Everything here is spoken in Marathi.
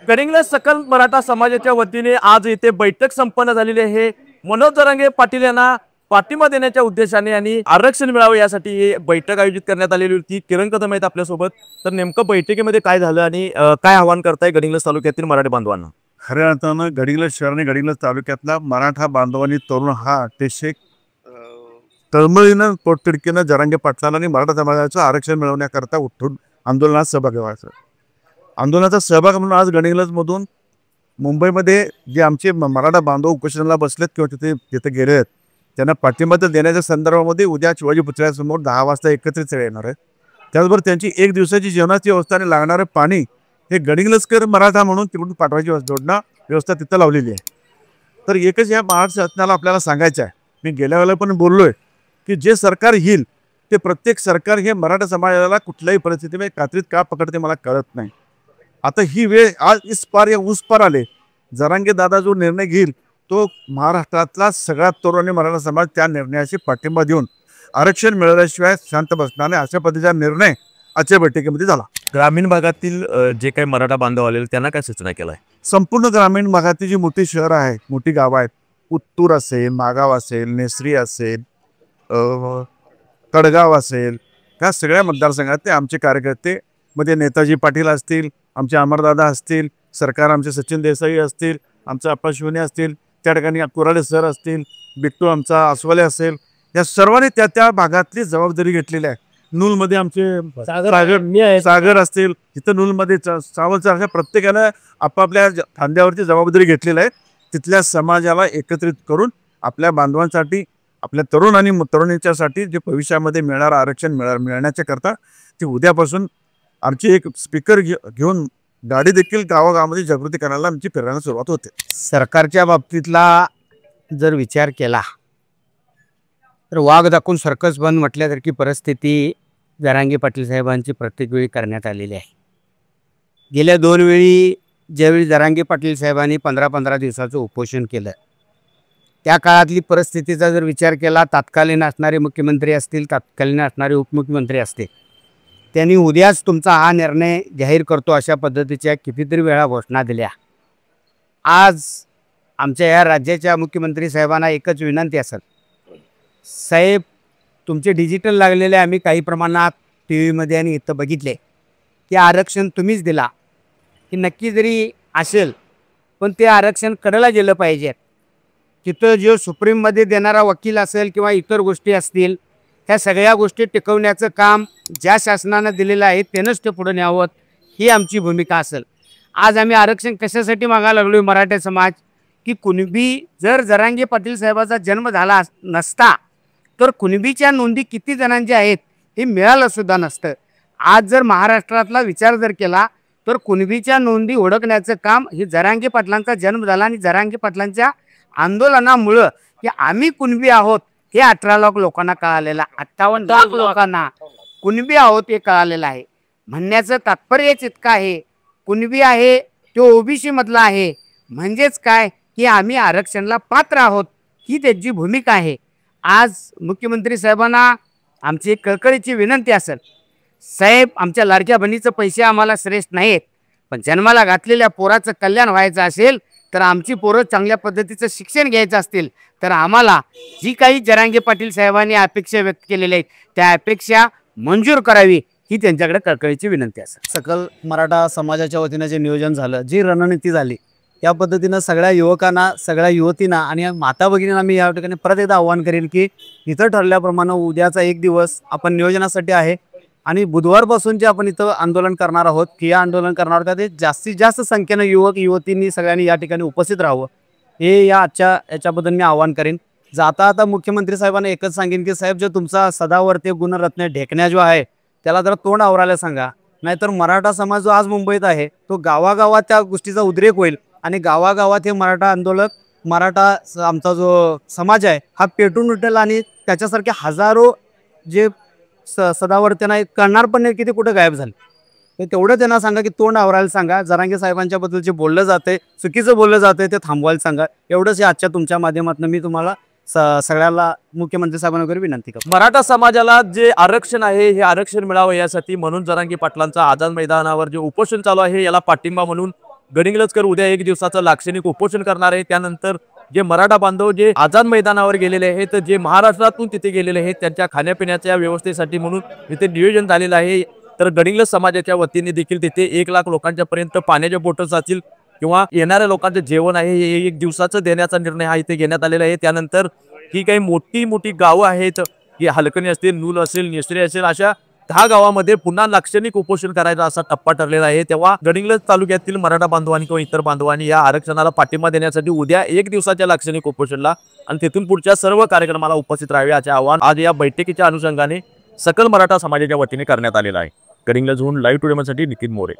गडिंग्लज सकल मराठा समाजाच्या वतीने आज इथे बैठक संपन्न झालेली आहे। मनोज जरांगे पाटील यांना पाठिंबा देण्याच्या उद्देशाने आणि आरक्षण मिळावे यासाठी ही बैठक आयोजित करण्यात आलेली होती। किरण कदम आहेत आपल्या सोबत। तर नेमकं बैठकीमध्ये काय झालं आणि काय आवाहन करताय गडिंग्लज तालुक्यातील मराठी बांधवांना? खऱ्या अर्थानं गडिंग्लज शहर आणि गडिंग्लज तालुक्यातला मराठा बांधवांनी तरुण हा अतिशय तळमळीनं पोटतिडकीनं जरांगे पाटलांना आणि मराठा समाजाचं आरक्षण मिळवण्याकरता उठून आंदोलनात सहभागी व्हायचं। आंदोलनाचा सहभाग म्हणून आज गडिंग्लजमधून मुंबईमध्ये जे आमचे मराठा बांधव उपोषणाला बसलेत किंवा तिथे गेले आहेत त्यांना पाठिंबा देण्याच्या संदर्भामध्ये उद्या शिवाजी पुतळ्यासमोर 10 वाजता एकत्रित येणार आहे। त्याचबरोबर त्यांची एक दिवसाची जेवणाची व्यवस्था आणि लागणारं पाणी हे गडिंग्लजकर मराठा म्हणून तिकडून पाठवायची जोडणं व्यवस्था तिथं लावलेली आहे। तर एकच या महाराष्ट्र शासनाला आपल्याला सांगायचं आहे, मी गेल्या वेळेला पण बोललोय की जे सरकार येईल ते प्रत्येक सरकार हे मराठा समाजाला कुठल्याही परिस्थितीमध्ये कात्रीत का पकडते मला कळत नाही। आता ही वेळ आज इस पार या उस पार आले। जरांगे दादा जो निर्णय घेईल तो महाराष्ट्रातला सगळ्यात तरुण आणि मराठा समाज त्या निर्णयाशी पाठिंबा देऊन आरक्षण मिळाल्याशिवाय शांत बसणार नाही अशा पद्धतीचा निर्णय आजच्या बैठकीमध्ये झाला। ग्रामीण भागातील जे काही मराठा बांधव आलेले त्यांना काय सूचना केलाय? संपूर्ण ग्रामीण भागातील जी मोठी शहर आहे, मोठी गावं आहेत, उत्तूर असेल, मागाव असेल, नेसरी असेल, कडगाव असेल, त्या सगळ्या मतदारसंघात आमचे कार्यकर्ते मध्ये नेताजी पाटील असतील, आमचे अमरदादा असतील, सरकार आमचे सचिन देसाई असतील, आमचे अप्पा शिवणे असतील, त्या ठिकाणी कुराडे सर असतील, बिट्टू आमचा अस्वले असेल, या सर्वांनी त्या त्या भागातली जबाबदारी घेतलेली आहे। नूलमध्ये आमचे सागर असतील, इथं नूलमध्ये सावंत अशा प्रत्येकानं आपापल्या खांद्यावरची जबाबदारी घेतलेली आहे। तिथल्या समाजाला एकत्रित करून आपल्या बांधवांसाठी, आपल्या तरुण आणि तरुणींच्यासाठी जे भविष्यामध्ये मिळणारं आरक्षण मिळण्याच्या करता ते उद्यापासून आमची एक स्पीकर घेऊन गाडी देखील गावागावामध्ये जागृती करायला आमची फिरण्याला सुरुवात होते। सरकारच्या बाबतीतला जर विचार केला तर वाघ दाखवून सर्कस बंद म्हटल्यासारखी परिस्थिती जरांगे पाटील साहेबांची प्रत्येक वेळी करण्यात आलेली आहे। गेल्या 2 वेळी ज्यावेळी जरांगे पाटील साहेबांनी 15-15 दिवसाचं उपोषण केलं त्या काळातली परिस्थितीचा जर विचार केला, तत्कालीन असणारे मुख्यमंत्री असतील, तत्कालीन असणारे उपमुख्यमंत्री असतील, त्यांनी उद्याच तुमचा हा निर्णय जाहीर करतो अशा पद्धतीच्या कितीतरी वेळा घोषणा दिल्या। आज आमच्या या राज्याच्या मुख्यमंत्री साहेबांना एकच विनंती असेल, साहेब तुमचे डिजिटल लागलेले आम्ही काही प्रमाणात टीव्हीमध्ये आणि इथं बघितले की आरक्षण तुम्हीच दिला की नक्की जरी असेल पण ते आरक्षण कडेला गेलं पाहिजे। तिथं जो सुप्रीममध्ये देणारा वकील असेल किंवा इतर गोष्टी असतील ह्या सगळ्या गोष्टी टिकवण्याचं काम ज्या शासनानं दिलेलं आहे त्यानंच ते पुढे न्यावं ही आमची भूमिका असेल। आज आम्ही आरक्षण कशासाठी मागायला लागलोय मराठा समाज की कुणबी जर जरांगे पाटील साहेबाचा जन्म झाला नसता तर कुणबीच्या नोंदी किती जणांच्या आहेत हे मिळालं सुद्धा नसतं। आज जर महाराष्ट्रातला विचार जर केला तर कुणबीच्या नोंदी ओळखण्याचं काम हे जरांगे पाटलांचा जन्म झाला आणि जरांगे पाटलांच्या आंदोलनामुळं की आम्ही कुणबी आहोत हे 18 लाख लोकांना कळालेलं, 58 लाख लोकांना कुणबी आहोत हे कळालेलं आहे। म्हणण्याचं तात्पर्यच इतकं आहे, कुणबी आहे तो ओबीसी मधला आहे म्हणजेच काय की आम्ही आरक्षणाला पात्र आहोत ही त्यांची भूमिका आहे। आज मुख्यमंत्री साहेबांना आमची कळकळीची विनंती असेल, साहेब आमच्या लाडक्या बहिणीचे पैसे आम्हाला श्रेष्ठ नाहीत, पण जन्माला घातलेल्या पोराचं कल्याण व्हायचं असेल तर आमची पोरं चांगल्या पद्धतीचं शिक्षण घ्यायचं असतील तर आम्हाला जी काही जरांगे पाटील साहेबांनी अपेक्षा व्यक्त केलेल्या आहेत त्या अपेक्षा मंजूर करावी ही त्यांच्याकडे कळकळीची विनंती असेल। सकल मराठा समाजाच्या वतीनं जे नियोजन झालं, जी रणनीती झाली त्या पद्धतीनं सगळ्या युवकांना, सगळ्या युवतींना आणि माता भगिनींना मी या ठिकाणी परत एकदा आव्हान करेन की इथं ठरल्याप्रमाणे उद्याचा एक दिवस आपण नियोजनासाठी आहे आणि बुधवारपासून जे आपण इथं आंदोलन करणार आहोत की या आंदोलन करणार आहोत ते जास्तीत जास्त संख्येनं युवक युवतींनी सगळ्यांनी या ठिकाणी उपस्थित राहावं हे याच्याबद्दल मी आव्हान करेन। आता मुख्यमंत्री साहेबांना एकच सांगेन की साहेब जो तुमचा सदावर्ती गुणरत्न ढेकण्या जो आहे त्याला जरा तोंड आवरायला सांगा, नाहीतर मराठा समाज जो आज मुंबईत आहे तो गावागावात त्या गोष्टीचा उद्रेक होईल आणि गावागावात हे मराठा आंदोलक, मराठा आमचा जो समाज आहे हा पेटून उठेल आणि त्याच्यासारखे हजारो जे सदावर्त्यांना करणार पण नाही की ते कुठे गायब झाले। तर तेवढं त्यांना सांगा की तोंड आवरायला सांगा, जरांगे साहेबांच्या बद्दल जे बोललं जाते, चुकीचं बोललं जाते ते थांबवायला सांगा। एवढंच आजच्या तुमच्या माध्यमातून मी तुम्हाला सगळ्याला मुख्यमंत्री साहेबांना वगैरे विनंती करतो। मराठा समाजाला जे आरक्षण आहे हे आरक्षण मिळावं यासाठी मनोज जरांगे पाटलांचा आझाद मैदानावर जे उपोषण चालू आहे याला पाठिंबा म्हणून गडिंग्लजकर उद्या 1 दिवसाचं लाक्षणिक उपोषण करणार आहे. त्यानंतर जे मराठा बांधव जे आझाद मैदानावर गेलेले आहेत, जे महाराष्ट्रातून तिथे गेलेले आहेत, त्यांच्या खाण्यापिण्याच्या व्यवस्थेसाठी म्हणून तिथे नियोजन झालेलं आहे. तर गडिंग्लज समाजाच्या वतीने देखील तिथे 1 लाख लोकांच्या पर्यंत पाण्याच्या बॉटल्स असतील किंवा येणाऱ्या लोकांचं जेवण आहे हे 1 दिवसाचं देण्याचा निर्णय हा इथे घेण्यात आलेला आहे. त्यानंतर ही काही मोठी मोठी गावं आहेत की हलकणी असतील, नूल असेल, नेसरे असेल, अशा 10 गावामध्ये पुन्हा लाक्षणिक उपोषण करायचा असा टप्पा ठरलेला आहे. तेव्हा गडिंग्लज तालुक्यातील मराठा बांधवांनी किंवा इतर बांधवांनी या आरक्षणाला पाठिंबा देण्यासाठी उद्या 1 दिवसाच्या लाक्षणिक उपोषणला आणि तिथून पुढच्या सर्व कार्यक्रमाला उपस्थित राहावे असे आवाहन आज या बैठकीच्या अनुषंगाने सकल मराठा समाजाच्या वतीने करण्यात आलेलं आहे. गडिंग्लजहून लाईव्ह टुडेसाठी नितीन मोरे.